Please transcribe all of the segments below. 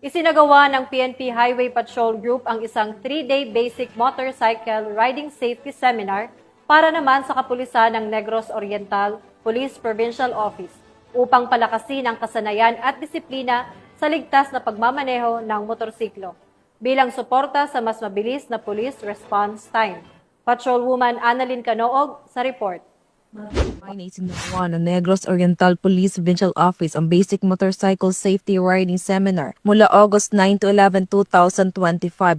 Isinagawa ng PNP Highway Patrol Group ang isang 3-day basic motorcycle riding safety seminar para naman sa kapulisan ng Negros Oriental Police Provincial Office upang palakasin ang kasanayan at disiplina sa ligtas na pagmamaneho ng motorsiklo bilang suporta sa mas mabilis na police response time. Patrolwoman Annalyn Canoog sa report. Isinagawa ng Negros Oriental Police Provincial Office ang Basic Motorcycle Safety Riding Seminar mula August 9 to 11, 2025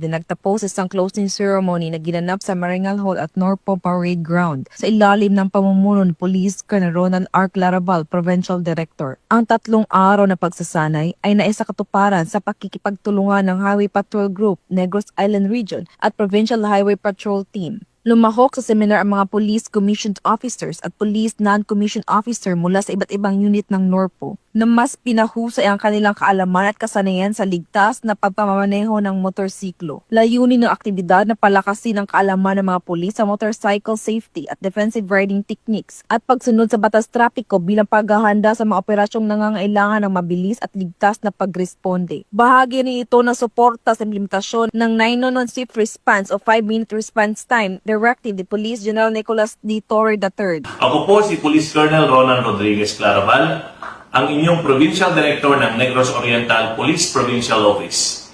na nagtapos sa isang closing ceremony na ginanap sa Maringal Hall at Norpo Parade Ground sa ilalim ng pamumuno ni Police Colonel Ronan R. Clarabal, Provincial Director. Ang 3 araw na pagsasanay ay naisakatuparan sa pakikipagtulungan ng Highway Patrol Group, Negros Island Region at Provincial Highway Patrol Team. Lumahok sa seminar ang mga police commissioned officers at police non-commissioned officer mula sa iba't ibang unit ng Norpo na mas pinahusay ang kanilang kaalaman at kasanayan sa ligtas na pagpamamaneho ng motorsiklo. Layunin ng aktibidad na palakasin ang kaalaman ng mga pulis sa motorcycle safety at defensive riding techniques at pagsunod sa batas trapiko bilang paghahanda sa mga operasyong nangangailangan ng mabilis at ligtas na pagresponde. Bahagi rin ito ng suporta sa implementasyon ng 911 Swift Response o 5-minute response time directive ni Police General Nicolas D. Torre III. Ako po si Police Colonel Ronan Rodriguez Clarabal, ang inyong Provincial Director ng Negros Oriental Police Provincial Office.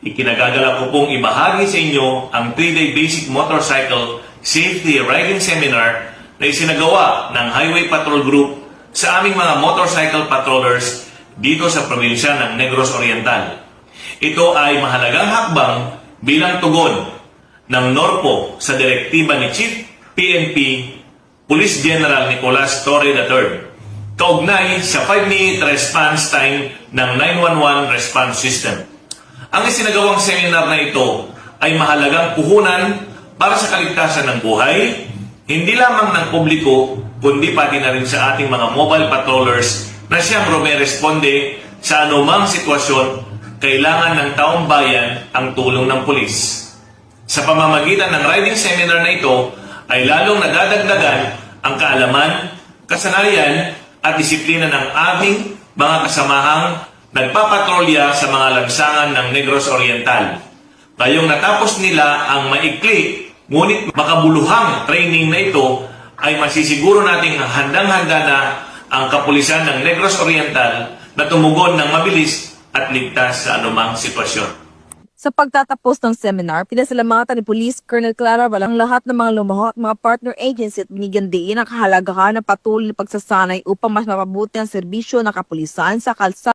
Ikinagagalak ko pong ibahagi sa inyo ang 3-day Basic Motorcycle Safety Riding Seminar na isinagawa ng Highway Patrol Group sa aming mga motorcycle patrollers dito sa probinsya ng Negros Oriental. Ito ay mahalagang hakbang bilang tugon ng Norpo sa direktiba ni Chief PNP Police General Nicolas Torre III kaugnay sa 5-minute response time ng 911 response system. Ang isinagawang seminar na ito ay mahalagang puhunan para sa kaligtasan ng buhay, hindi lamang ng publiko, kundi pati na rin sa ating mga mobile patrollers na siyang rumeresponde sa anumang sitwasyon kailangan ng taong bayan ang tulong ng pulis. Sa pamamagitan ng riding seminar na ito ay lalong nadadagdagan ang kaalaman, kasanayan at disiplina ng aming mga kasamahang nagpapatrolya sa mga lansangan ng Negros Oriental. Ngayong natapos nila ang maikli ngunit makabuluhang training na ito ay masisiguro nating handang-handa na ang kapulisan ng Negros Oriental na tumugon ng mabilis at ligtas sa anumang sitwasyon. Sa pagtatapos ng seminar, pinasalamatan ni Police Colonel Clarabal ang lahat ng mga lumahok at mga partner agency at binigyan din ang kahalagahan ng patuloy na pagsasanay upang mas mapabuti ang serbisyo ng kapulisan sa kalsada.